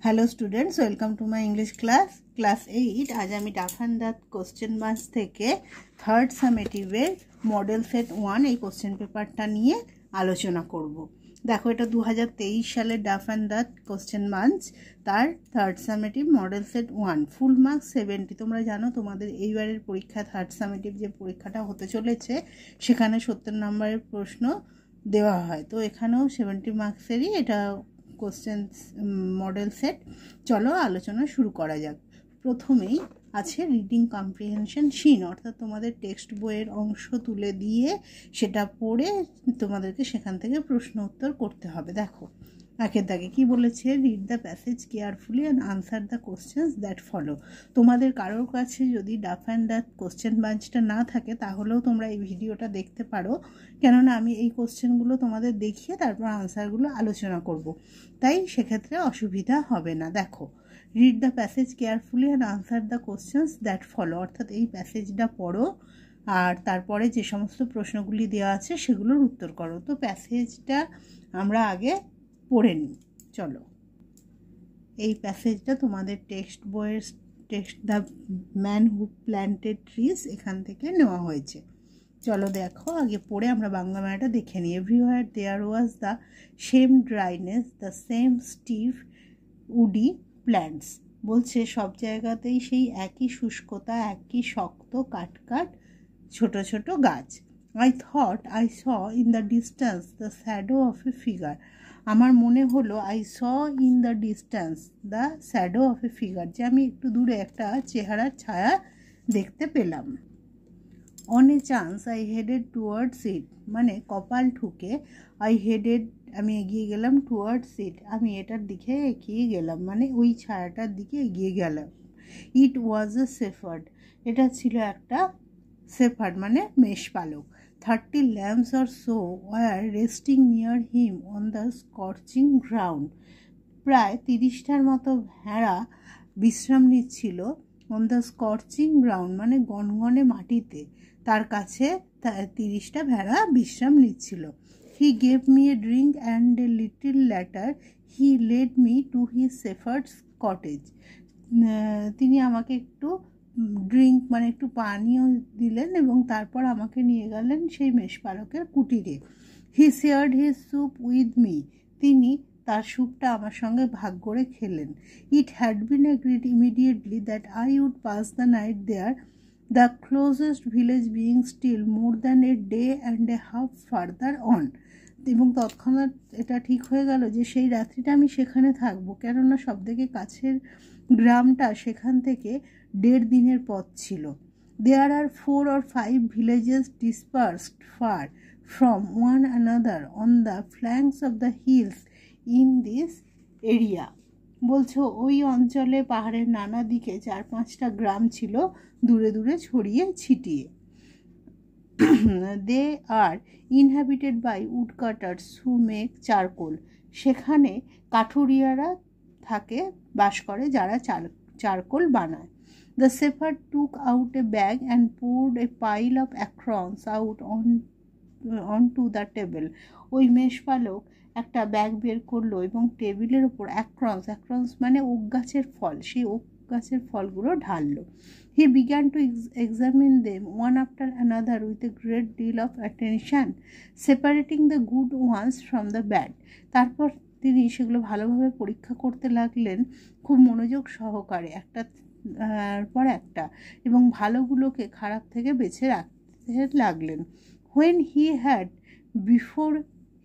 Hello students, welcome to my English class 8। आज আমি Duff and Dutt question banks থেকে third সামেটিভের মডেল সেট 1 এই কোশ্চেন পেপারটা নিয়ে আলোচনা করব। দেখো, এটা 2023 সালের Duff and Dutt question buns, তার third summative model set 1, full marks 70। তোমরা জানো তোমাদের এইবারের পরীক্ষা থার্ড সামেটিভ যে পরীক্ষাটা হতে চলেছে সেখানে 70 নম্বরের প্রশ্ন দেওয়া হয়। তো এখানেও 70 মার্কসেরই এটা কোশ্চেন মডেল সেট। চলো আলোচনা শুরু করা যাক। প্রথমেই আছে রিডিং কম্প্রিহেনশন শিন, অর্থাৎ তোমাদের টেক্সট বইয়ের অংশ তুলে দিয়ে সেটা পড়ে তোমাদেরকে সেখান থেকে প্রশ্ন উত্তর করতে হবে। দেখো একের দাগে কি বলেছে, read the passage carefully and answer the questions that follow. তোমাদের কারোর কাছে যদি ডাফ অ্যান্ড ডাট কোশ্চেন বাঞ্চটা না থাকে তাহলেও তোমরা এই ভিডিওটা দেখতে পারো, কেননা আমি এই কোশ্চেনগুলো তোমাদের দেখিয়ে তারপর আনসারগুলো আলোচনা করব, তাই সেক্ষেত্রে অসুবিধা হবে না। দেখো, read the passage carefully and answer the questions that follow, অর্থাৎ এই প্যাসেজটা পড়ো আর তারপরে যে সমস্ত প্রশ্নগুলি দেওয়া আছে সেগুলোর উত্তর করো। তো প্যাসেজটা আমরা আগে পড়ে নিই। চলো, এই প্যাসেজটা তোমাদের টেক্সট বইয়ের the man who planted trees এখান থেকে নেওয়া হয়েছে। চলো দেখো, আগে পড়ে আমরা বাংলা মানেটা দেখে নিই। Everywhere there was the same dryness, the same stiff woody plants. বলছে সব জায়গাতেই সেই একই শুষ্কতা, একই শক্ত কাটকাট ছোট ছোট গাছ। I thought I saw in the distance the shadow of A figure. আমার মনে হলো I saw in the distance the shadow of A figure, যে আমি একটু দূরে একটা চেহারার ছায়া দেখতে পেলাম। On a chance I headed towards ইট, মানে কপাল ঠুকে আমি এগিয়ে গেলাম, টুয়ার্ডস ইট আমি এটার দিকে এগিয়ে গেলাম, মানে ওই ছায়াটার দিকে এগিয়ে গেলাম। ইট ওয়াজ এ শেফার্ড, এটা ছিল একটা শেফার্ড মানে মেষপালক। 30 lambs or so were resting near him on the scorching ground. প্রায় 30টার মতো ভেড়া বিশ্রাম নিচ্ছিল অন দ্য স্কর্চিং গ্রাউন্ড, মানে গনগনে মাটিতে তার কাছে 30টা ভেড়া বিশ্রাম নিচ্ছিল। He gave me a drink and a little later he led me to his shepherd's cottage. তিনি আমাকে একটু ড্রিঙ্ক মানে একটু পানীয় দিলেন এবং তারপর আমাকে নিয়ে গেলেন সেই মেষপালকের কুটিরে। He shared his soup with me, তিনি তার স্যুপটা আমার সঙ্গে ভাগ করে খেলেন। It had been agreed immediately that I would pass the night there, the closest village being still more than a day and a half further on. এবং তৎক্ষণাৎ এটা ঠিক হয়ে গেল যে সেই রাত্রিটা আমি সেখানে থাকবো, কেননা সবথেকে কাছের গ্রামটা সেখান থেকে 1.5 দিনের পথ ছিল। দেয়ার আর 4 or 5 villages dispersed far from one another on the flanks of the hills in this area. বলছো ওই অঞ্চলে পাহাড়ের নানা দিকে 4-5টা গ্রাম ছিল দূরে দূরে ছড়িয়ে ছিটিয়ে। They are inhabited by woodcutters who make charcoal, সেখানে কাঠুরিয়ারা থাকে, বাস করে, যারা চারকোল বানায়। The shepherd took out a bag and poured a pile of acorns out onto the table. ওই মেষপালক একটা ব্যাগ বের করলো এবং টেবিলের ওপর অ্যাক্রন্স মানে ওক গাছের ফল, সেই ওক গাছের ফলগুলো ঢাললো। He began to examine them one after another with a great deal of attention, separating the good ones from the bad. তারপর তিনি সেগুলো ভালোভাবে পরীক্ষা করতে লাগলেন খুব মনোযোগ সহকারে, একটা পর একটা, এবং ভালোগুলোকে খারাপ থেকে বেছে রাখতে লাগলেন। When he had before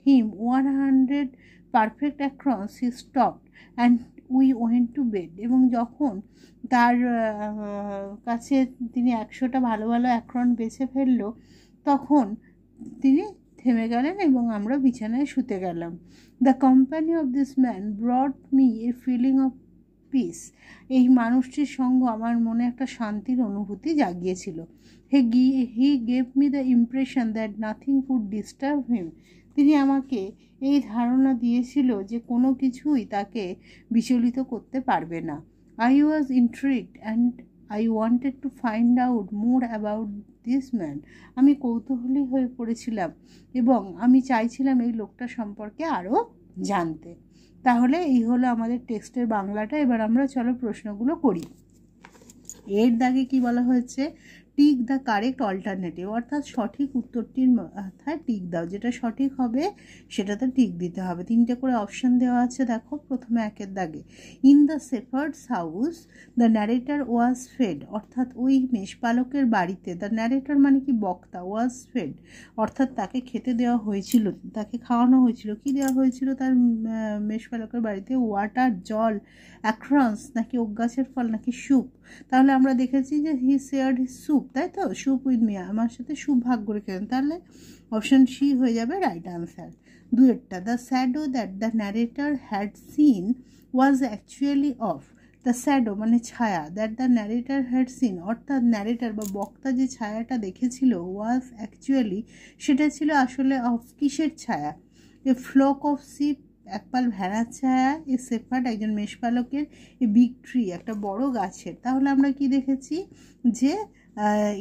him 100 perfect acorns, he stopped and we went to bed. এবং যখন তার কাছে তিনি 100টা ভালো ভালো অ্যাক্রন বেছে ফেললো তখন তিনি থেমে গেলেন এবং আমরা বিছানায় শুতে গেলাম। The company of this man brought me a feeling of peace, এই মানুষটির সঙ্গ আমার মনে একটা শান্তির অনুভূতি জাগিয়েছিল। He gave me the impression that nothing could disturb him, তিনি আমাকে এই ধারণা দিয়েছিল যে কোনো কিছুই তাকে বিচলিত করতে পারবে না। I was intrigued and I wanted to find out more about this man, আমি কৌতূহলী হয়ে পড়েছিলাম এবং আমি চাইছিলাম এই লোকটা সম্পর্কে আরও জানতে। তাহলে এই হলো আমাদের টেক্সটের বাংলাটা। এবার আমরা চলো প্রশ্নগুলো করি। এর দাগে কি বলা হয়েছে, টিক দ্য কারেক্ট অল্টারনেটিভ, অর্থাৎ সঠিক উত্তরটির মাথায় টিক দাও, যেটা সঠিক হবে সেটাতে টিক দিতে হবে। 3টে করে অপশন দেওয়া আছে, দেখো। প্রথমে 1-এর দাগে, in the shepherd's house the narrator was fed, অর্থাৎ ওই মেষপালকের বাড়িতে, দ্য ন্যারেটর মানে কি বক্তা, ওয়াজ ফেড অর্থাৎ তাকে খেতে দেওয়া হয়েছিল, তাকে খাওয়ানো হয়েছিল। কি দেওয়া হয়েছিল তার মেষপালকের বাড়িতে? ওয়াটার, জল, অ্যাক্রন্স নাকি ওক গাছের ফল, নাকি স্যুপ? তাহলে আমরা দেখেছি যে হি শেয়ার্ড হিজ স্যুপ, তাই তো, স্যুপ উইথ মি, আমার সাথে স্যুপ ভাগ করে খেলেন। তাহলে অপশন সি হয়ে যাবে রাইট আনসার। 2-এরটা, the shadow that the narrator had seen was actually of, the shadow মানে ছায়া, that the narrator had seen অর্থাৎ ন্যারেটর বা বক্তা যে ছায়াটা দেখেছিল, ওয়াজ অ্যাকচুয়ালি সেটা ছিল আসলে অফ, কিসের ছায়া? এ ফ্লক অফ শিপ, একপাল ভেড়ার ছায়া, এ শেফার্ড একজন মেষপালকের, এ বিগ ট্রি একটা বড় গাছের। তাহলে আমরা কি দেখেছি যে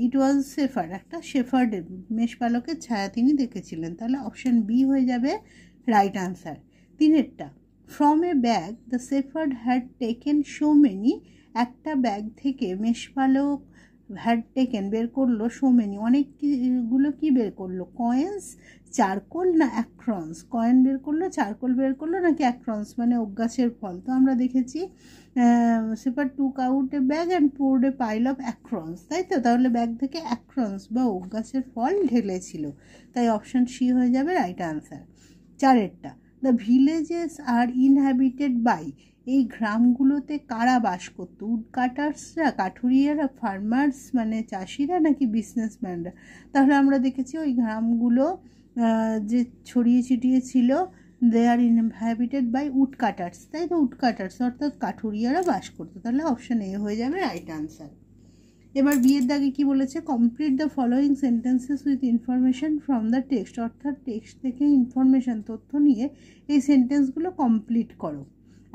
ইট ওয়াজ শেফার্ড, একটা শেফার্ডের মেষপালকের ছায়া তিনি দেখেছিলেন। তাহলে অপশন বি হয়ে যাবে রাইট আনসার। 3-এরটা, from a bag the shepherd had taken so many, একটা ব্যাগ থেকে মেষপালক হ্যাড টেকেন বের করলো, সো মেনি অনেকগুলো কি বের করলো, কয়েন্স, চারকোল না অ্যাক্রন্স? কয়েন বের করলো, চারকোল বের করলো, নাকি অ্যাক্রন্স মানে ওক গাছের ফল? তো আমরা দেখেছি shepherd took out a bag and poured a pile of acorns, তাই তো। তাহলে ব্যাগ থেকে অ্যাক্রন্স বা ওক গাছের ফল ঢেলেছিল, তাই অপশন সি হয়ে যাবে রাইট আনসার। 4-এরটা, the villages are inhabited by, এই গ্রামগুলোতে কারা বাস করতো? উড কাটার্সরা, কাঠুরিয়ারা, ফার্মার্স মানে চাষিরা, নাকি বিজনেসম্যানরা? তাহলে আমরা দেখেছি ওই গ্রামগুলো যে ছড়িয়ে ছিটিয়ে ছিল, দে are inhabited by would cutters, তাই তো, উড কাটার্স অর্থাৎ কাঠুরিয়ারা বাস করতো। তাহলে অপশন এ হয়ে যাবে রাইট আনসার। এবার বিয়ের দাগে কি বলেছে, complete the following sentences with information from the text, অর্থাৎ টেক্সট থেকে ইনফরমেশন তথ্য নিয়ে এই সেন্টেন্সগুলো কমপ্লিট করো।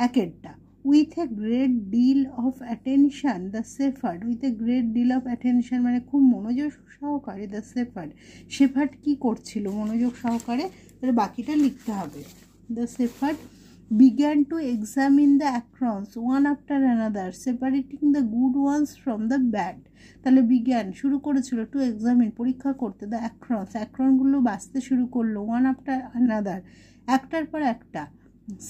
1-এরটা, with a great deal of attention the shepherd, with a great deal of attention মানে খুব মনোযোগ সহকারে, দ্য শেফার্ড, শেফার্ড কি করছিল মনোযোগ সহকারে, তাহলে বাকিটা লিখতে হবে। The shepherd began to examine the acrons one after another, separating the good ones from the bad. তাহলে began শুরু করেছিল, to examine পরীক্ষা করতে, the acrons acronগুলো বাছতে শুরু করলো, one after another একটার পর একটা,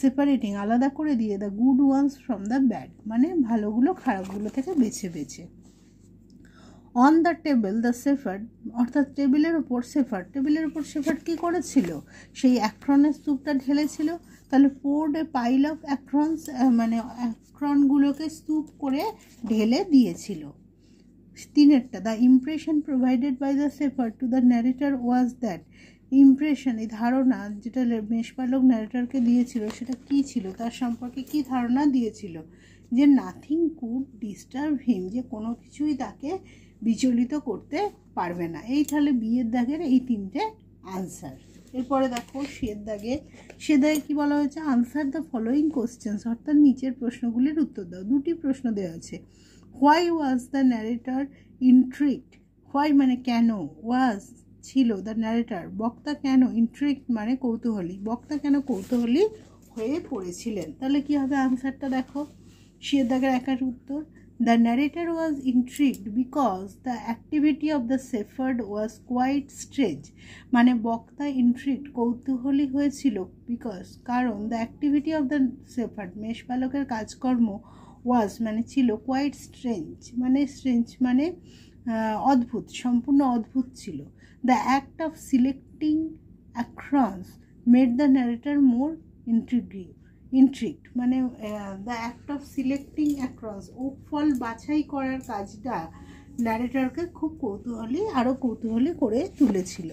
separating আলাদা করে দিয়ে, the good ones from the bad মানে ভালোগুলো খারাপগুলো থেকে বেছে বেছে। On the table the shepherd, অর্থাৎ টেবিলের উপর শেফার্ড, টেবিলের উপর শেফার্ড কী করেছিল, সেই অ্যাক্রনের স্তূপটা ঢেলেছিল। তাহলে poured a pile of acorns মানে অ্যাক্রনগুলোকে স্তূপ করে ঢেলে দিয়েছিল। 3-এরটা, the impression provided by the shepherd to the narrator was that, impression এই ধারণা যেটা মেষপালক ন্যারেটরকে দিয়েছিল সেটা কী ছিল, তার সম্পর্কে কী ধারণা দিয়েছিল, যে নাথিং কুড ডিস্টার্ব হিম, যে কোনো কিছুই তাকে বিচলিত করতে পারবে না। এই তাহলে বিয়ের দাগের এই 3টে আনসার। এরপরে দেখো সিয়ের দাগে, সে দাগে কী বলা হয়েছে, আনসার দ্য ফলোয়িং কোশ্চেন্স, অর্থাৎ নিচের প্রশ্নগুলির উত্তর দাও। 2টি প্রশ্ন দেওয়া আছে, why was the narrator ইন্ট্রিক্ট, why মানে কেন, ওয়াজ ছিল, দ্য ন্যারেটর বক্তা কেন, ইন্ট্রিক্ট মানে কৌতূহলী, বক্তা কেন কৌতূহলী হয়ে পড়েছিলেন। তাহলে কী হবে আনসারটা দেখো, সিয়ের দাগের 1-এর উত্তর, the narrator was intrigued because the activity of the shepherd was quite strange, মানে বক্তা intrigued কৌতূহলী হয়েছিল, because কারণ the activity of the shepherd মেষপালকের কাজকর্ম was মানে ছিল, quite strange মানে strange মানে অদ্ভুত, সম্পূর্ণ অদ্ভুত ছিল। the act of selecting acrons made the narrator more intrigued মানে the act of selecting acorns, oak ফল বাছাই করার কাজটা ন্যারেটরকে খুব আরও কৌতূহলী করে তুলেছিল।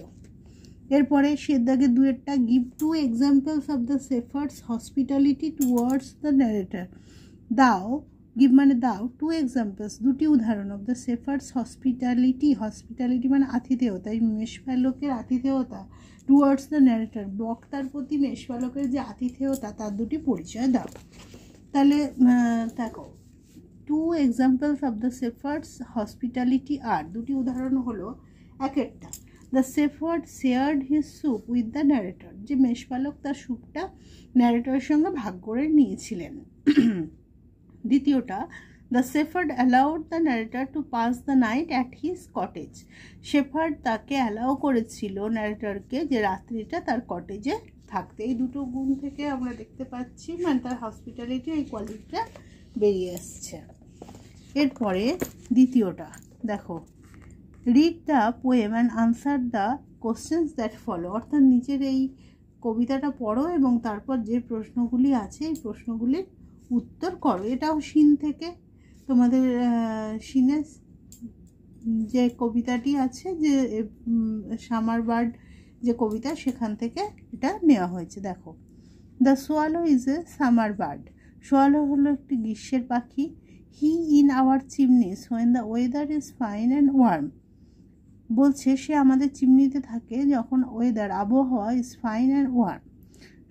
এরপরে সিয়ের দাগে 2-এরটা, give 2 examples of the shepherd's hospitality towards the narrator, দাও, গিভ মানে দাও, 2 এক্সাম্পলস 2টি উদাহরণ, of the shepherd's hospitality, hospitality মানে আতিথেয়তা, এই মেষপালকের আতিথেয়তা, টুয়ার্ডস দ্য ন্যারেটর বক্তার প্রতি মেষপালকের যে আতিথেয়তা তার 2টি পরিচয় দাও। তাহলে দেখো 2 examples of the shepherd's hospitality are, 2টি উদাহরণ হলো, 1-এরটা, the shepherd shared his soup with the narrator, যে মেষপালক তার স্যুপটা ন্যারেটরের সঙ্গে ভাগ করে নিয়েছিলেন। দ্বিতীয়টা, the shepherd allowed the narrator to pass the night at his cottage, shepherd তাকে অ্যালাউ করেছিল ন্যারেটরকে যে রাত্রিটা তার কটেজে থাকতে। এই দুটো গুণ থেকে আমরা দেখতে পাচ্ছি মানে তার হসপিটালিটি এই কোয়ালিটিটা বেরিয়ে আসছে। এরপরে দ্বিতীয়টা দেখো, read the poem and answer the questions that follow, অর্থাৎ নিচের এই কবিতাটা পড়ো এবং তারপর যে প্রশ্নগুলি আছে এই প্রশ্নগুলির উত্তর করো। এটাও সিন থেকে, তোমাদের সিনে যে কবিতাটি আছে যে সামার বার্ড যে কবিতা সেখান থেকে এটা নেওয়া হয়েছে। দেখো, the swallow is a summer bird, swallow হলো একটি গ্রীষ্মের পাখি। He in our chimneys when the weather is fine and worm, বলছে সে আমাদের চিমনিতে থাকে যখন ওয়েদার আবহাওয়া ইজ ফাইন অ্যান্ড ওয়ার্ম,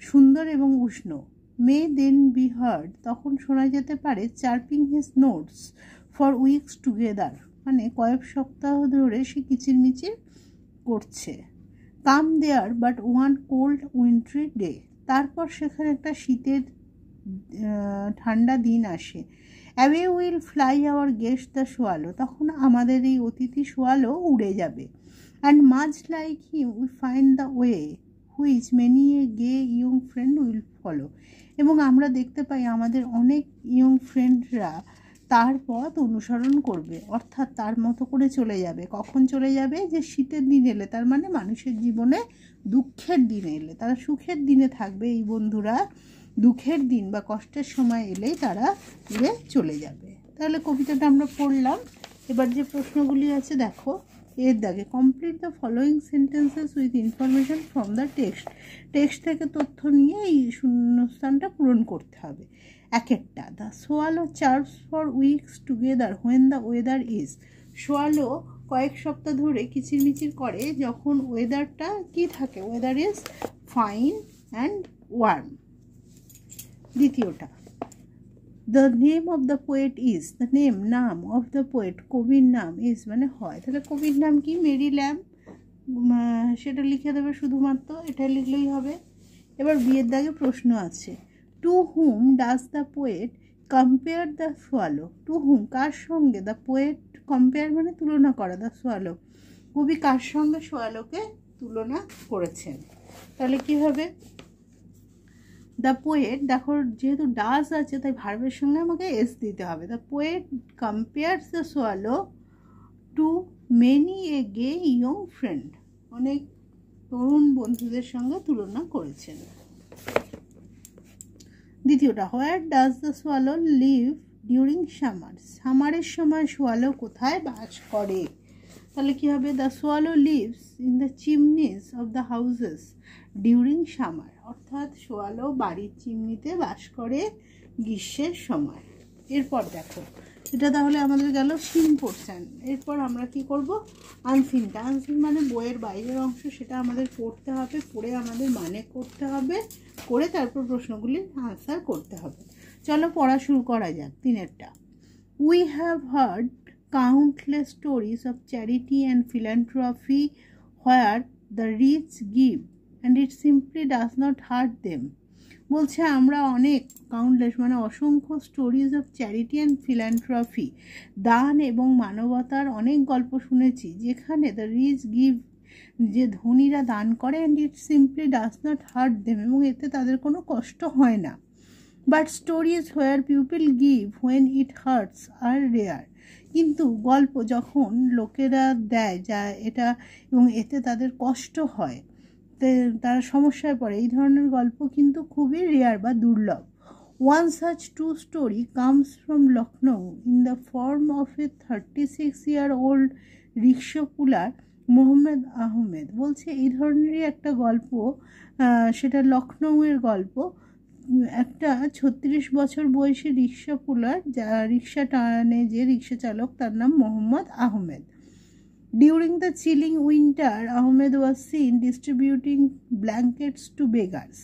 সুন্দর এবং উষ্ণ। মে দেন বি হার্ড, তখন শোনা যেতে পারে chirping his notes for weeks together, মানে কয়েক সপ্তাহ ধরে সে কিচিরমিচির করছে। Come there but one cold wintry day, তারপর সেখানে একটা শীতের ঠান্ডা দিন আসে। Away will fly our guest the swallow, তখন আমাদের এই অতিথি সোয়ালো উড়ে যাবে। And much like him we find the way which many a gay young friend will follow, এবং আমরা দেখতে পাই আমাদের অনেক ইয়ং ফ্রেন্ডরা তার পথ অনুসরণ করবে, অর্থাৎ তার মতো করে চলে যাবে। কখন চলে যাবে? যে শীতের দিন এলে, তার মানে মানুষের জীবনে দুঃখের দিন এলে। তারা সুখের দিনে থাকবে এই বন্ধুরা, দুঃখের দিন বা কষ্টের সময় এলেই তারা উড়ে চলে যাবে। তাহলে কবিতাটা আমরা পড়লাম। এবার যে প্রশ্নগুলি আছে দেখো, এর দাগে complete the following sentences with information from the text, text থেকে তথ্য নিয়ে এই শূন্যস্থানটা পূরণ করতে হবে। এক একটা, the swallow chirps for weeks together when the weather is, swallow কয়েক সপ্তাহ ধরে কিচিরমিচির করে যখন ওয়েদারটা কি থাকে, weather is fine and warm. দ্বিতীয়টা, the name of the poet is, the name নাম অফ দ্য পোয়েট কবির নাম ইজ মানে হয়, তাহলে কবির নাম কি? মেরি ল্যাম্ব, সেটা লিখে দেবে শুধুমাত্র, এটা লিখলেই হবে। এবার বিয়ের দাগে প্রশ্ন আছে, to whom does the poet compare the swallow, to whom কার সঙ্গে, দ্য পোয়েট কম্পেয়ার মানে তুলনা করা, দ্য সোয়ালো কবি কার সঙ্গে সোয়ালোকে তুলনা করেছেন। তাহলে কি হবে? দ্য পোয়েট, দেখো যেহেতু ডাজ আছে তাই ভার্বের সঙ্গে আমাকে এস দিতে হবে। The poet compares the swallow to many a gay young friend, অনেক তরুণ বন্ধুদের সঙ্গে তুলনা করেছেন। দ্বিতীয়টা, where does the swallow live during summer, সামারের সময় সোয়ালো কোথায় বাস করে? তাহলে কি হবে? The swallow lives in the chimneys of the houses during summer, অর্থাৎ সোয়ালো বাড়ির চিমনিতে বাস করে গ্রীষ্মের সময়। এরপর দেখো, এটা তাহলে আমাদের গেল সিন পোর্শন। এরপর আমরা কি করব? আনসিনটা, আনসিন মানে বইয়ের বাইরের অংশ, সেটা আমাদের পড়তে হবে, পড়ে আমাদের মানে করতে হবে, করে তারপর প্রশ্নগুলির আনসার করতে হবে। চলো পড়া শুরু করা যাক। তিনেরটা, we have heard countless stories of charity and philanthropy where the rich give and it simply does not hurt them, বলছে আমরা অনেক কাউন্টলেস মানে অসংখ্য স্টোরিজ অফ চ্যারিটি অ্যান্ড ফিল্যান্থ্রপি, দান এবং মানবতার অনেক গল্প শুনেছি যেখানে দ্য রিচ গিভ, যে ধনীরা দান করে, and it simply does not hurt them, এবং এতে তাদের কোনো কষ্ট হয় না। But stories where people give when it hurts are rare, কিন্তু গল্প যখন লোকেরা দেয় যা এটা এবং এতে তাদের কষ্ট হয়, তারা সমস্যায় পড়ে, এই ধরনের গল্প কিন্তু খুবই রেয়ার বা দুর্লভ। One such true story comes from Lucknow in the form of A 36-year-old রিক্সা পুলার মোহাম্মদ আহমেদ, বলছে এই ধরনেরই একটা গল্প, সেটা লখনৌয়ের গল্প। একটা 36 বছর বয়সী রিক্সা পুলার, যা রিক্সা টানে যে রিক্সা চালক তার নাম Mohammad Ahmed. During the chilling winter Ahmed was seen distributing blankets to beggars,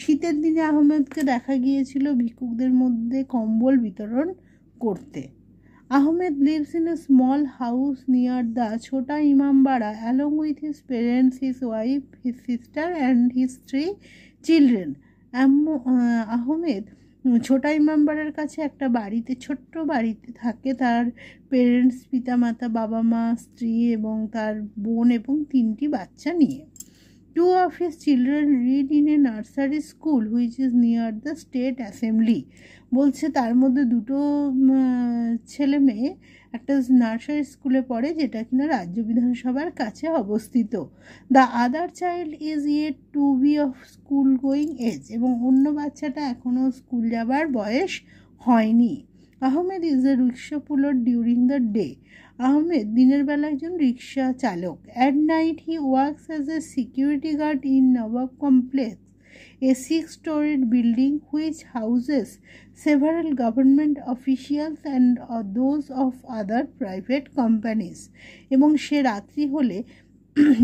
শীতের দিনে আহমেদকে দেখা গিয়েছিল ভিক্ষুকদের মধ্যে কম্বল বিতরণ করতে। Ahmed lives in a small house near the Chota Imambara along with his parents, his wife, his sister and his 3 children. Ahmed ছোটা ইমামবাড়ার কাছে একটা বাড়িতে, ছোট্ট বাড়িতে থাকে তার পেরেন্টস, পিতামাতা, বাবা মা, স্ত্রী এবং তার বোন এবং 3টি বাচ্চা নিয়ে। 2 of his children read in a nursery school which is near the state assembly. বলছে তার মধ্যে 2টো ছেলে মেয়ে একটা নার্সারি স্কুলে পড়ে যেটা কিনা রাজ্য বিধানসভার কাছে অবস্থিত। The other child is yet to be of school going age, এবং অন্য বাচ্চাটা এখনও স্কুল যাবার বয়স হয়নি। Ahmed is a rickshaw puller during the day. Ahmed দিনের বেলা একজন রিক্সা চালক। At night he works as a security guard in Nawab complex, a 6-storied building which houses several government officials and those of other private companies. এবং সে রাত্রি হলে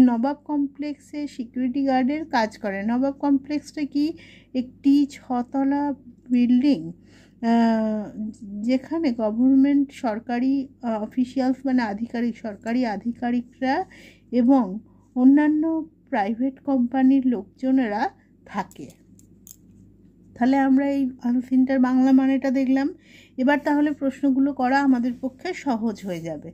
নবাব কমপ্লেক্সে security গার্ডের কাজ করে। নবাব কমপ্লেক্সটা কি? একটি 6তলা বিল্ডিং যেখানে গভর্নমেন্ট, সরকারি অফিসিয়ালস মানে আধিকারিক, সরকারি আধিকারিকরা এবং অন্যান্য প্রাইভেট কোম্পানির লোকজনেরা থাকে। তাহলে আমরা এই আনসিনটার বাংলা মানেটা দেখলাম। এবার তাহলে প্রশ্নগুলো করা আমাদের পক্ষে সহজ হয়ে যাবে।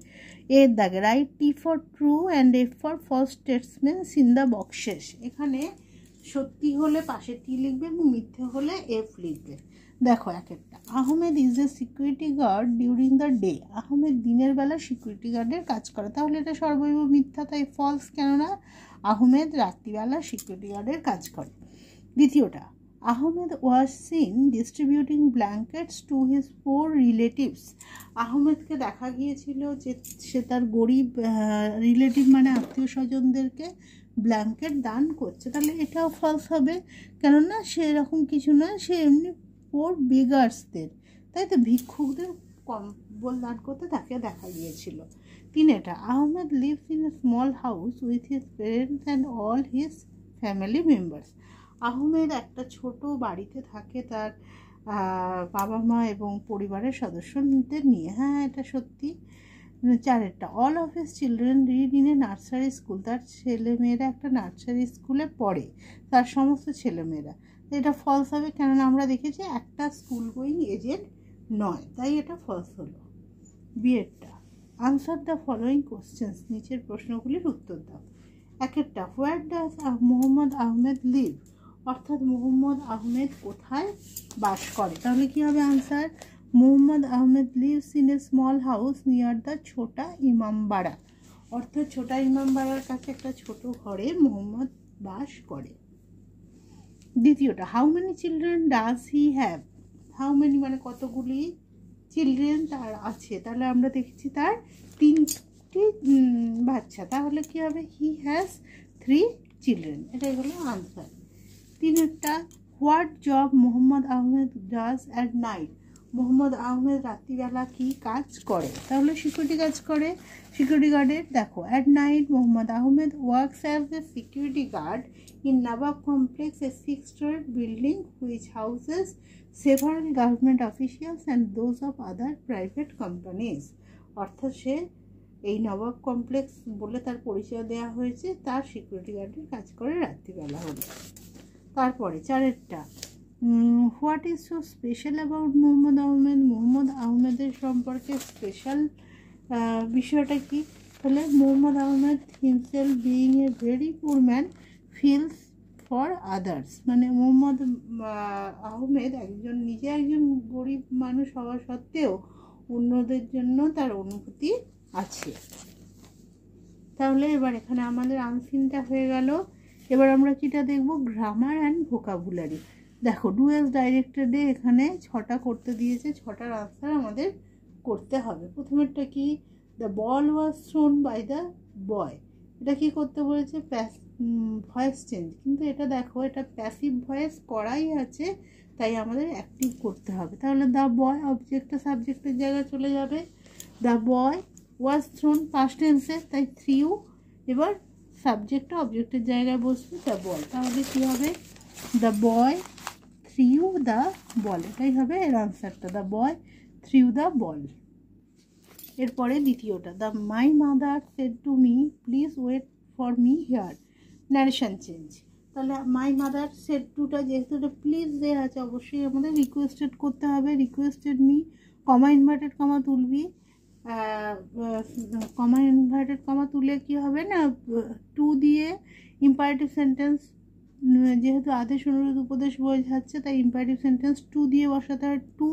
এর দাগে write T for true and F for false statements in the boxes. এখানে সত্যি হলে পাশে টি লিখবে এবং মিথ্যে হলে এফ লিখবে। দেখো এক একটা। Ahmed is a security guard during the day. Ahmed দিনের বেলা সিকিউরিটি গার্ডের কাজ করে, তাহলে এটা সর্বৈব মিথ্যা, তাই ফলস। কেননা আহমেদ রাত্রিবেলা সিকিউরিটি গার্ডের কাজ করে। দ্বিতীয়টা, Ahmed was seen distributing blankets to his poor relatives. আহমেদকে দেখা গিয়েছিল যে সে তার গরিব রিলেটিভ মানে আত্মীয় স্বজনদেরকে ব্ল্যাঙ্কেট দান করছে, তাহলে এটাও ফলস হবে। কেননা সে এরকম কিছু না, সে এমনি পোর বেগার্সদের, তাই তো ভিক্ষুকদের কম্বল দান করতে তাকে দেখা গিয়েছিল। তিনেটা, Ahmed lives in a small house with his parents and all his family members. Ahmed একটা ছোট বাড়িতে থাকে তার বাবা মা এবং পরিবারের সদস্যদের নিয়ে। হ্যাঁ, এটা সত্যি। চারেরটা, all of his children read in a nursery school. তার ছেলেমেয়েরা একটা নার্সারি স্কুলে পড়ে, তার সমস্ত ছেলেমেয়েরা। এটা ফলস হবে, কেননা আমরা দেখেছি একটা স্কুল গোয়িং এজেড নয়, তাই এটা ফলস হলো। বিয়েরটা, আনসার দ্য ফলোয়িং কোশ্চেন্স। নিচের প্রশ্নগুলির উত্তর দাও। একটা, where does Mohammad Ahmed live, অর্থাৎ মোহাম্মদ আহমেদ কোথায় বাস করে। তাহলে কী হবে answer? Mohammad Ahmed lives in a small house near the Chhota Imambara, অর্থাৎ ছোটা ইমামবাড়ার কাছে একটা ছোট ঘরে মোহাম্মদ বাস করে। দ্বিতীয়টা, how many children does he have. How many মানে কতগুলি চিলড্রেন তার আছে, তাহলে আমরা দেখেছি তার 3টি বাচ্চা, তাহলে কি হবে? He has 3 children. এটাই হলো আনসার। তিনেরটা, what job Mohammad Ahmed does at night. Mohammad Ahmed রাত্রিবেলা কি কাজ করে? তাহলে সিকিউরিটি কাজ করে, সিকিউরিটি গার্ডের। দেখো, at night Mohammad Ahmed works as a security guard in Nawab complex, a 6-story building which houses several government officials and those of other private companies. অর্থাৎ সে এই নবাব কমপ্লেক্স বলে তার পরিচয় দেওয়া হয়েছে, তার সিকিউরিটি গার্ডের কাজ করে রাত্রিবেলা হলে। তারপরে চারেরটা, what is so special about Mohammad Ahmed. Mohammad আহমেদের সম্পর্কে স্পেশাল বিষয়টা কি? তাহলে Mohammad Ahmed himself being a very poor man feels for others, মানে মোহাম্মদ আহমেদ নিজে একজন গরিব মানুষ হওয়া সত্ত্বেও অন্যদের জন্য তার অনুভূতি আছে। তাহলে এবার এখানে আমাদের আনসিনটা হয়ে গেল। এবার আমরা কিটা দেখব? Grammar and vocabulary. দেখো, ডু অ্যাজ ডাইরেক্টেডে এখানে 6টা করতে দিয়েছে, 6টার আনসার আমাদের করতে হবে। প্রথমেরটা কি? The ball was thrown by the boy. এটা কি করতে বলেছে? ভয়েস চেঞ্জ, কিন্তু এটা দেখো এটা প্যাসিভ ভয়েস করাই আছে, তাই আমাদের অ্যাক্টিভ করতে হবে। তাহলে দ্য বয় অবজেক্টটা সাবজেক্টের জায়গায় চলে যাবে। The boy was thrown past টেন্সে, তাই থ্রিউ। এবার সাবজেক্টটা অবজেক্টের জায়গায় বসবে, দ্য বল। তাহলে কী হবে? The boy threw the ball, এটাই হবে এর আনসারটা। The boy threw the ball. এরপরে দ্বিতীয়টা, the my mother said to me please wait for me here, narration change. তাহলে মাই মাদার সেড টুটা যেহেতু এটা প্লিজ দেওয়া আছে, অবশ্যই আমাদের রিকোয়েস্টেড করতে হবে। Requested me, comma inverted comma তুলবি, কমা ইনভার্টেড কমা তুলে কি হবে না, টু দিয়ে ইম্পারেটিভ সেন্টেন্স, যেহেতু আদেশ অনুরোধ উপদেশ বোঝাচ্ছে তাই ইম্পারেটিভ সেন্টেন্স টু দিয়ে বসাতে হয়, টু,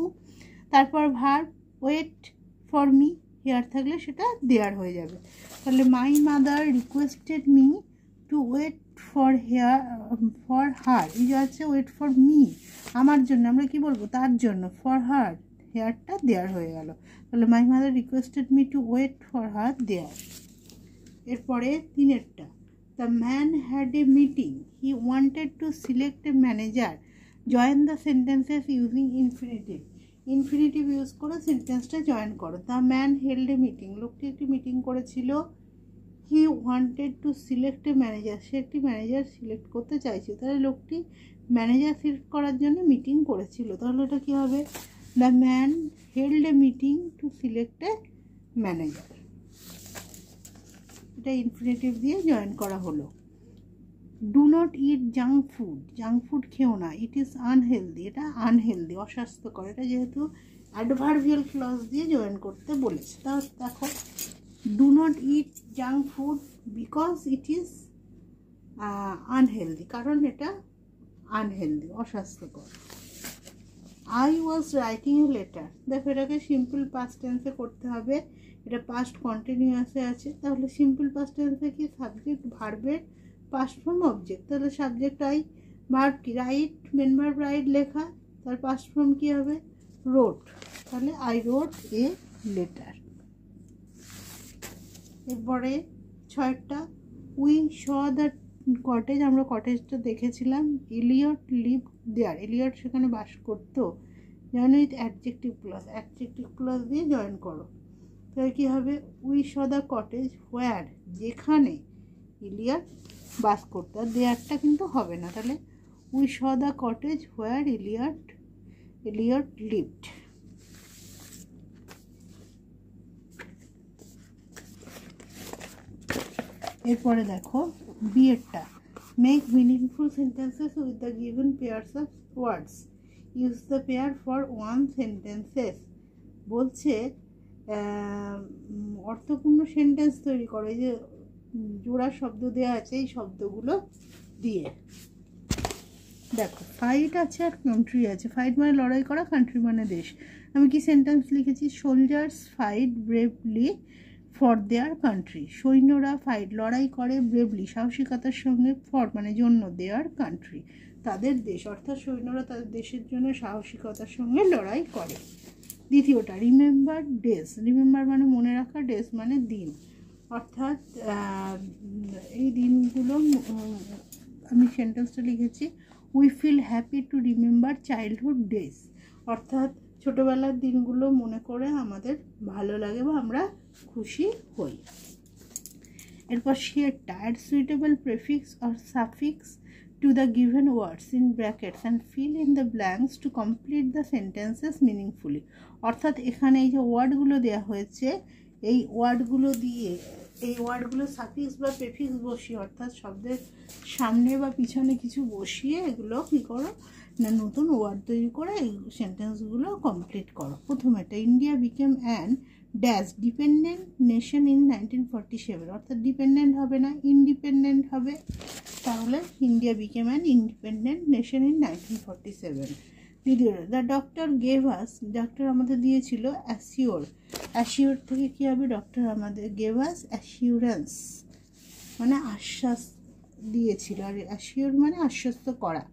তারপর verb wait for me, here থাকলে সেটা দেয়ার হয়ে যাবে। তাহলে my mother requested me to wait for here for her, এই যে আছে ওয়েট ফর মি, আমার জন্য, আমরা কি বলবো তার জন্য, ফর হার হেয়ারটা দেয়ার হয়ে গেল। তাহলে my mother requested me to wait for her there. এরপরে তিনেরটা, the man had a meeting he wanted to select a manager, join the sentences using infinitive, infinitive use করে সেন্টেন্সটা জয়েন করো। The man held a meeting, লোকটি একটি meeting করেছিল। He wanted to select a manager, সে একটি manager select করতে চাইছিল। তাহলে লোকটি ম্যানেজার সিলেক্ট করার জন্য মিটিং করেছিল, তাহলে এটা কী হবে, the man held a meeting two select a manager, এটা ইনফিনিটিভ দিয়ে জয়েন করা হলো। Do not it junk food, junk food খেও না, ইট ইজ আনহেলদি, এটা আনহেলদি অস্বাস্থ্যকর, এটা যেহেতু অ্যাডভার্বিয়াল ক্লজ দিয়ে জয়েন করতে বলেছে। তা দেখো, do not it junk food because it is unhealthy, কারণ এটা আনহেলদি অস্বাস্থ্যকর। I was writing a letter, দেখো এটাকে সিম্পল পাস্ট টেন্সে করতে হবে, এটা পাস্ট কন্টিনিউয়াসে আছে। তাহলে সিম্পল পাস্ট টেন্সে কি, সাবজেক্ট ভার্বের পাস্ট ফর্ম অবজেক্ট, তাহলে সাবজেক্ট আই, ভার্ব কি রাইট, মেন ভার্ব রাইট লেখা, তার পাস্ট ফর্ম কি হবে, রোট, তাহলে আই রোট এ লেটার। এরপরে ছয়টা, উই শ দ্য কটেজ, আমরা কটেজটা দেখেছিলাম। এলিয়ট লিভ দেয়ার, এলিয়ট সেখানে বাস করতো, join with adjective clause, adjective clause দিয়ে জয়েন করো। তাহলে কী হবে, we saw the cottage where, যেখানে এলিয়ট বাস করতো, আর দেয়ারটা কিন্তু হবে না, তাহলে we saw the cottage where Eliot lived. এরপরে দেখো বিয়েরটা, make meaningful sentences with the given pairs of words, use the pair for one sentences, বলছে অর্থপূর্ণ সেন্টেন্স তৈরি করো, এই যে জোড়া শব্দ দেওয়া আছে এই শব্দগুলো দিয়ে। দেখো ফাইট আছে আর কান্ট্রি আছে, ফাইট মানে লড়াই করা, কান্ট্রি মানে দেশ। আমি কি সেন্টেন্স লিখেছি, soldiers fight bravely for their country, সৈন্যরা ফাইট লড়াই করে ব্রেভলি সাহসিকতার সঙ্গে, ফর মানে জন্য, দেয়ার কান্ট্রি তাদের দেশ, অর্থাৎ সৈন্যরা তাদের দেশের জন্য সাহসিকতার সঙ্গে লড়াই করে। দ্বিতীয়টা, রিমেম্বার ডেজ, রিমেম্বার মানে মনে রাখা, ডেজ মানে দিন, অর্থাৎ এই দিনগুলো, আমি সেন্টেন্সটা লিখেছি, we feel happy to remember childhood days, অর্থাৎ ছোটোবেলার দিনগুলো মনে করে আমাদের ভালো লাগে বা আমরা খুশি হই। এরপর শেয়ারটা, add suitable prefix or suffix to the given words in brackets and fill in the blanks to complete the sentences meaningfully, অর্থাৎ এখানে এই যে ওয়ার্ডগুলো দেওয়া হয়েছে, এই ওয়ার্ডগুলো দিয়ে, এই ওয়ার্ডগুলো সাফিক্স বা প্রেফিক্স বসিয়ে, অর্থাৎ শব্দের সামনে বা পিছনে কিছু বসিয়ে এগুলো কী করো না, নতুন ওয়ার্ড তৈরি করে এই সেন্টেন্সগুলো কমপ্লিট করো। প্রথমেটা, India became an dash dependent nation in 1947, অর্থাৎ ডিপেন্ডেন্ট হবে না, ইন্ডিপেন্ডেন্ট হবে, তাহলে India became an independent nation in 1947। দ্বিতীয়, দ্য ডক্টর গেভ আস, ডাক্তার আমাদের দিয়েছিল অ্যাসিওর, অ্যাসিওর থেকে কী হবে, ডক্টর আমাদের গেভ আস অ্যাসিওরেন্স মানে আশ্বাস দিয়েছিল, আর অ্যাসিওর মানে আশ্বস্ত করা।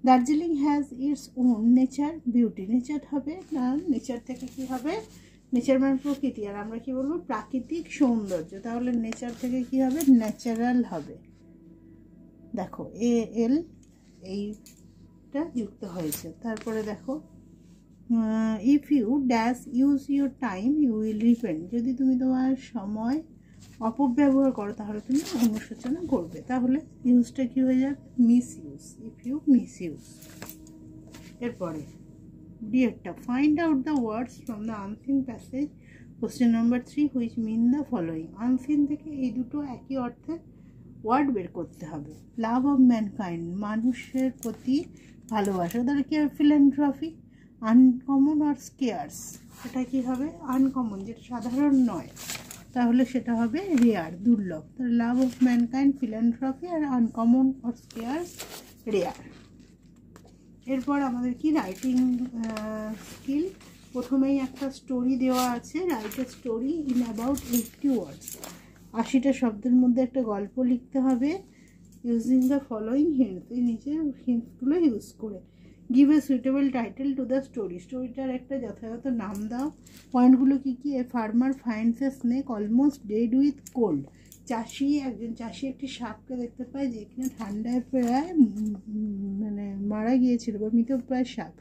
Darjeeling has its own nature beauty, nature হবে না, নেচার থেকে কী হবে, নেচার মানে প্রকৃতি, আর আমরা কি বলবো প্রাকৃতিক সৌন্দর্য, তাহলে নেচার থেকে কি হবে, ন্যাচারাল হবে। দেখো এ এল এইটা যুক্ত হয়েছে। তারপরে দেখো, if you dash use your time you will repent, যদি তুমি তোমার সময় অপব্যবহার করো তাহলে তুমি অনুশোচনা করবে, তাহলে ইউজটা কি হয়ে যাবে, misuse, if you misuse. এরপরে ডিয়ারটা, find out the words from the unseen passage question number 3, which mean the following. Unseen থেকে এই দুটো একই অর্থে ওয়ার্ড বের করতে হবে। লাভ অফ ম্যানকাইন্ড, মানুষের প্রতি ভালোবাসা, তাহলে কি হবে ফিল্যান্থ্রপি। আনকমন আর স্কেয়ার্স, সেটা কি হবে আনকমন, যেটা সাধারণ নয়, তাহলে সেটা হবে রেয়ার, দুর্লভ। তাহলে লাভ অফ ম্যানকাইন্ড ফিল্যান্থ্রপি, আর আনকমন আর স্কেয়ার্স রেয়ার। এরপর আমাদের কি রাইটিং স্কিল। প্রথমেই একটা স্টোরি দেওয়া আছে, write a story in about 80 words. 80টা শব্দের মধ্যে একটা গল্প লিখতে হবে ইউজিং দ্য ফলোয়িং হিন্টস, এই নিচের হিন্টসগুলো ইউজ করে। Give a suitable title to the story, স্টোরিটার একটা যথাযথ নাম দাও। পয়েন্টগুলো কী কী? A farmer finds a snake almost dead with cold, একজন চাষি একটি সাপকে দেখতে পায় যেখানে ঠান্ডায় প্রায় মানে মারা গিয়েছিল বা মৃতপ্রায় সাপ।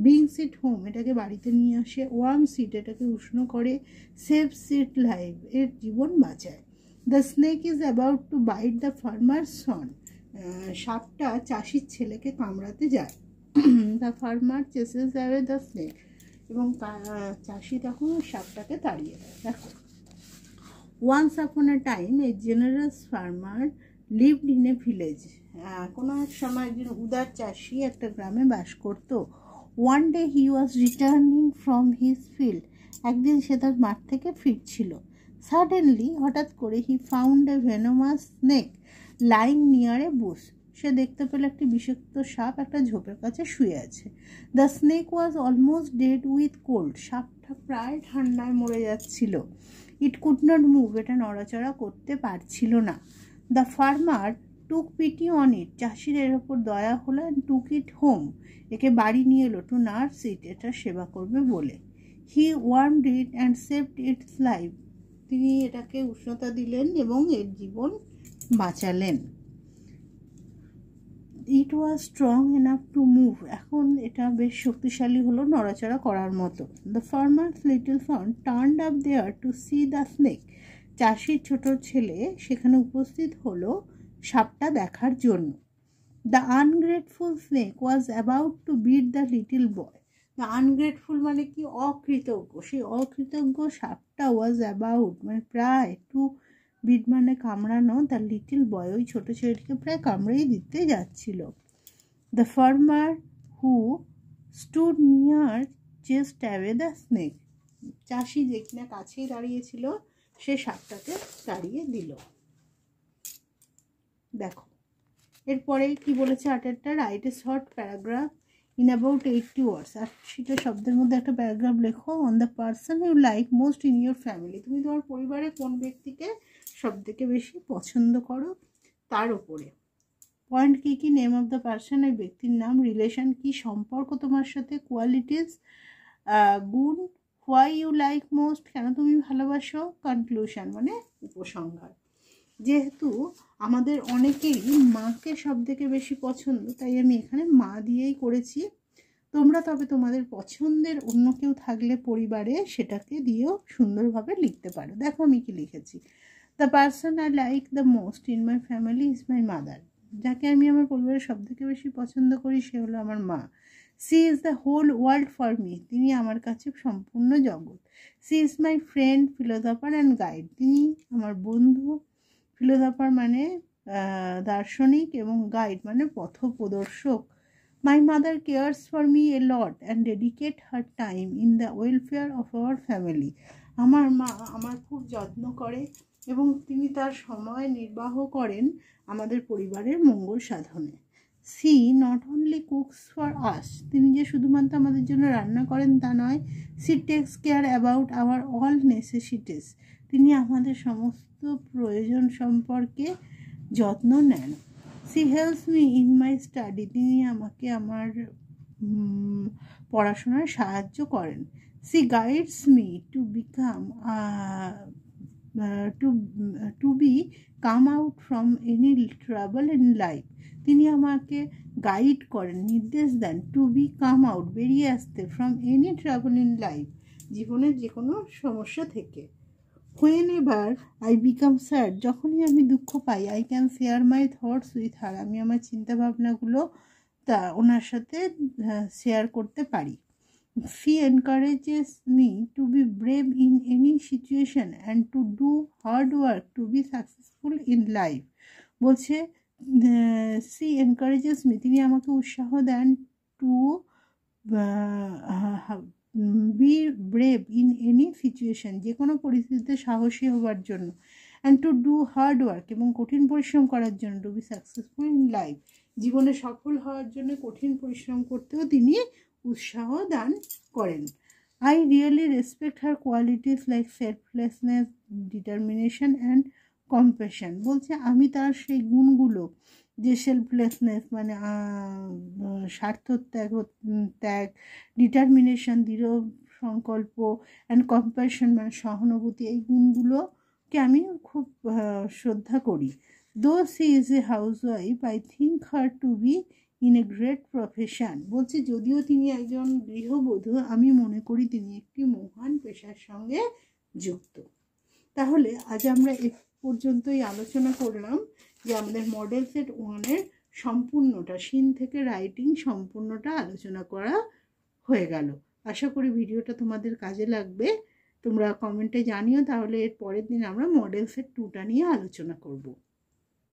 ব্রিংস ইট হোম, এটাকে বাড়িতে নিয়ে আসে। ওয়ার্ম সিট, এটাকে উষ্ণ করে। সেভ সিট লাইভ, এর জীবন বাঁচায়। The snake is about to bite the farmer son, সাপটা চাষির ছেলেকে কামড়াতে যায়। The farmer chases away the snake, এবং চাষি তখন সাপটাকে তাড়িয়ে দেয়। দেখো, once upon a time a generous farmer lived in a village, কোনো এক সময় একজন উদার চাষি একটা গ্রামে বাস করত। One day he was returning from his field, একদিন সে তার মাঠ থেকে ফিরছিল। সাডেনলি, হঠাৎ করে, he found a venomous snake lying near a bush, সে দেখতে পেল একটি বিষাক্ত সাপ একটা ঝোপের কাছে শুয়ে আছে। The snake was almost dead with cold, সাপটা প্রায় ঠান্ডায় মরে যাচ্ছিল। ইট কুড নট মুভ, এটা নড়াচড়া করতে পারছিল না। The farmer took PT on it, চাষির এর ওপর দয়া হলো। অ্যান্ড টুক ইট হোম, একে বাড়ি নিয়ে এলো। টু নার্স ইট, এটা সেবা করবে বলে। He warmed it and saved its life, তিনি এটাকে উষ্ণতা দিলেন এবং এর জীবন বাঁচালেন। It was strong enough to move, এখন এটা বেশ শক্তিশালী হলো নড়াচড়া করার মতো। The farmer's little son turned up there to see the snake, চাষির ছোট ছেলে সেখানে উপস্থিত হলো সাপটা দেখার জন্য। The ungrateful snake was about to bite the little boy, the ungrateful মানে কি? অকৃতজ্ঞ। সেই অকৃতজ্ঞ সাপটা ওয়াজ অ্যাবাউট মানে প্রায়, টু বিট মানে কামড়ানো, দ্য লিটল বয় ওই ছোটো ছেলেটিকে প্রায় কামড়েই দিতে যাচ্ছিল। The farmer who stood near chest away the snake, চাষি যে কিনা কাছেই দাঁড়িয়েছিল সে সাপটাকে তাড়িয়ে দিল। দেখো, এরপরে কি বলেছে? আটেরটা, write a short paragraph in about 80 words, 80টা শব্দের মধ্যে একটা প্যারাগ্রাফ লেখো। On the person you like most in your family, তুমি তোমার পরিবারে কোন ব্যক্তিকে সব থেকে বেশি পছন্দ করো তার উপরে। পয়েন্ট কী কী? নেম অফ দ্য পার্সন, ওই ব্যক্তির নাম। রিলেশন কি? সম্পর্ক তোমার সাথে। কোয়ালিটিস গুণ। হোয়াই ইউ লাইক মোস্ট, কেন তুমি ভালোবাসো। কনক্লুশন মানে উপসংহার। যেহেতু আমাদের অনেকেরই মাকে সব থেকে বেশি পছন্দ, তাই আমি এখানে মা দিয়েই করেছি। তোমরা তবে তোমাদের পছন্দের অন্য কেউ থাকলে পরিবারে সেটাকে দিয়েও সুন্দরভাবে লিখতে পারো। দেখো আমি কি লিখেছি। The person I like the most in my family is my mother, যাকে আমি আমার পরিবারের সব থেকে বেশি পছন্দ করি সে হলো আমার মা। She is the whole world for me, তিনি আমার কাছে সম্পূর্ণ জগৎ। She is my friend, philosopher and guide, তিনি আমার বন্ধু। ফিলোসফার মানে দার্শনিক এবং গাইড মানে পথপ্রদর্শক। My mother cares for me a lot and dedicate her time in the welfare of our family, আমার মা আমার খুব যত্ন করে এবং তিনি তার সময় নির্বাহ করেন আমাদের পরিবারের মঙ্গল সাধনে। She not only cooks for us, তিনি যে শুধুমাত্র আমাদের জন্য রান্না করেন তা নয়। She takes care about our all necessities, তিনি আমাদের সমস্ত প্রয়োজন সম্পর্কে যত্ন নেন। She helps me in my study, তিনি আমাকে আমার পড়াশোনায় সাহায্য করেন। She guides me to become to be come out from any trouble in life, তিনি আমাকে গাইড করেন, নির্দেশ দেন। টু বি কাম আউট বেরিয়ে আসতে, from any trouble in life জীবনের যে কোনো সমস্যা থেকে। Whenever I become sad, যখনই আমি দুঃখ পাই, I can share my thoughts with her, আমি আমার চিন্তাভাবনাগুলো ওনার সাথে শেয়ার করতে পারি। She encourages me to be brave in any situation and to do hard work to be successful in life. বলছে she encourages me, তিনি আমাকে উৎসাহ দেন to be brave in any situation, যে কোনো পরিস্থিতিতে সাহসী হওয়ার জন্য, and to do hard work, এবং কঠিন পরিশ্রম করার জন্য, to be successful in life, জীবনে সফল হওয়ার জন্য কঠিন পরিশ্রম করতেও তিনি উৎসাহ দান করেন। I really respect her qualities like selflessness, determination and compassion. বলছে আমি তার সেই গুণগুলো, যে সেলফলেসনেস মানে স্বার্থত্যাগ ত্যাগ, ডিটারমিনেশন দৃঢ় সংকল্প, অ্যান্ড কম্প্যাশন মানে সহানুভূতি, এই গুণগুলোকে আমি খুব শ্রদ্ধা করি। Though she is a house wife, I think her to be in a great profession. বলছে যদিও তিনি একজন গৃহবধূ, আমি মনে করি তিনি একটি মহান পেশার সঙ্গে যুক্ত। তাহলে আজ আমরা এ পর্যন্তই আলোচনা করলাম যে আমাদের মডেল সেট 1-এর সম্পূর্ণটা, সিন থেকে রাইটিং সম্পূর্ণটা আলোচনা করা হয়ে গেল। আশা করি ভিডিওটা তোমাদের কাজে লাগবে। তোমরা কমেন্টে জানিও, তাহলে এর পরের দিন আমরা মডেল সেট 2টা নিয়ে আলোচনা করব।